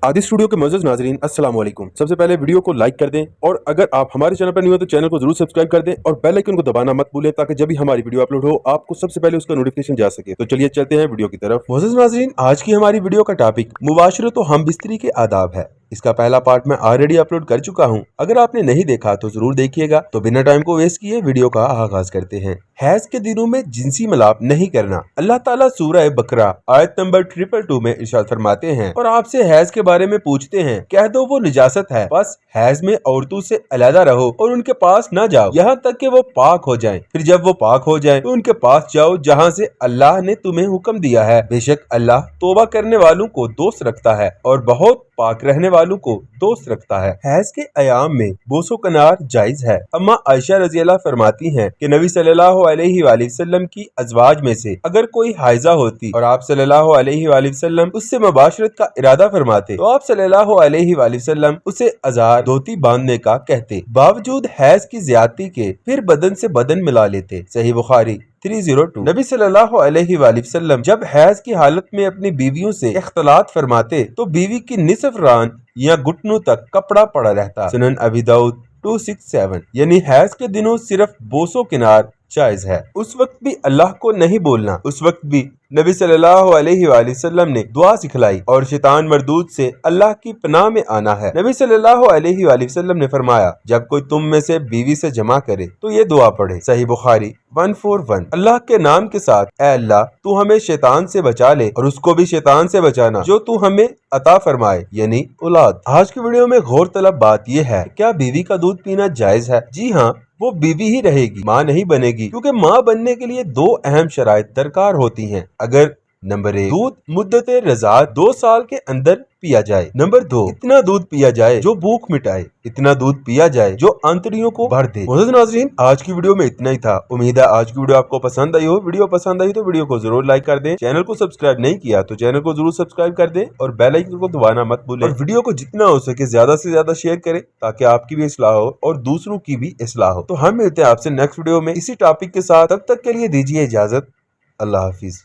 आदि स्टूडियो के मोअज़्ज़ज़ नाज़रीन अस्सलाम वालेकुम। सबसे पहले वीडियो को लाइक कर दें और अगर आप हमारे चैनल पर नहीं हो तो चैनल को जरूर सब्सक्राइब कर दें और बेल आइकन को दबाना मत भूलें ताकि जब भी हमारी वीडियो अपलोड हो आपको सबसे पहले उसका नोटिफिकेशन जा सके। तो चलिए चलते हैं वीडियो की तरफ। मोअज़्ज़ज़ नाज़रीन, आज की हमारी वीडियो का टॉपिक मुबाशरत व हमबिस्तरी के आदाब है। इसका पहला पार्ट मैं ऑलरेडी अपलोड कर चुका हूं। अगर आपने नहीं देखा तो जरूर देखिएगा। तो बिना टाइम को वेस्ट किए वीडियो का आगाज करते हैं। हैज के दिनों में जिनसी मिलाप नहीं करना। अल्लाह ताला सूरह बकरा आयत नंबर 222 में इरशाद फरमाते हैं, और आपसे हैज के बारे में पूछते हैं, कह दो वो निजासत है, बस हैज में औरतों से अलहदा रहो और उनके पास न जाओ यहाँ तक कि वो पाक हो जाएं। फिर जब वो पाक हो जाएं तो उनके पास जाओ जहाँ से अल्लाह ने तुम्हें हुक्म दिया है। बेशक अल्लाह तौबा करने वालों को दोस्त रखता है और बहुत पाक रहने वालों को दोस्त रखता है। हैज के अयाम में बोसो कनार जायज है। अम्मा आयशा रज़ी अल्लाह फरमाती हैं कि नबी सल्लल्लाहु अलैहि वसल्लम की अज़वाज में से अगर कोई हाइजा होती और आप सल्लल्लाहु अलैहि वसल्लम उससे मुबाशरत का इरादा फरमाते तो आप सल्लल्लाहु अलैहि वसल्लम उसे अज़ार धोती बांधने का कहते, बावजूद हैज की ज्यादती के फिर बदन से बदन मिला लेते। सही बुखारी 302। नबी सल्लल्लाहु अलैहि वसल्लम जब हैज की हालत में अपनी बीवियों से इख्तलात फरमाते तो बीवी की निसफ रान या घुटनों तक कपड़ा पड़ा रहता। सुनन अबी दाऊद 267। यानी हैज के दिनों सिर्फ बोसो किनार जायज है। उस वक्त भी अल्लाह को नहीं बोलना। उस वक्त भी नबी सल्लल्लाहु अलैहि वसल्लम ने दुआ सिखलाई और शैतान मरदूद से अल्लाह की पनाह में आना है। नबी सल्लल्लाहु अलैहि वसल्लम ने फरमाया, जब कोई तुम में से बीवी से जमा करे तो ये दुआ पढ़े। सही बुखारी 141। अल्लाह के नाम के साथ, ऐ अल्लाह तू हमें शैतान से बचा ले और उसको भी शैतान से बचाना जो तू हमें अता फरमाए, यानी औलाद। आज की वीडियो में गौर तलब बात यह है, क्या बीवी का दूध पीना जायज है? जी हाँ, वो बीवी ही रहेगी, माँ नहीं बनेगी, क्योंकि माँ बनने के लिए दो अहम शराइत दरकार होती हैं। अगर नंबर 1, दूध मुद्दत रज़ाअत 2 साल के अंदर पिया जाए। नंबर 2, इतना दूध पिया जाए जो भूख मिटाए, इतना दूध पिया जाए जो आंतड़ियों को भर दे। मोअज़्ज़ज़ नाज़रीन, आज की वीडियो में इतना ही था। उम्मीद है आज की वीडियो आपको पसंद आई हो। वीडियो पसंद आई तो वीडियो को जरूर लाइक कर दें। चैनल को सब्सक्राइब नहीं किया तो चैनल को जरूर सब्सक्राइब कर दें और बेल आइकन को दबाना मत भूलें। और वीडियो को जितना हो सके ज्यादा से ज्यादा शेयर करें ताकि आपकी भी इस्लाह हो और दूसरों की भी इस्लाह हो। तो हम मिलते हैं आपसे नेक्स्ट वीडियो में इसी टॉपिक के साथ। तब तक के लिए दीजिए इजाजत। अल्लाह हाफिज।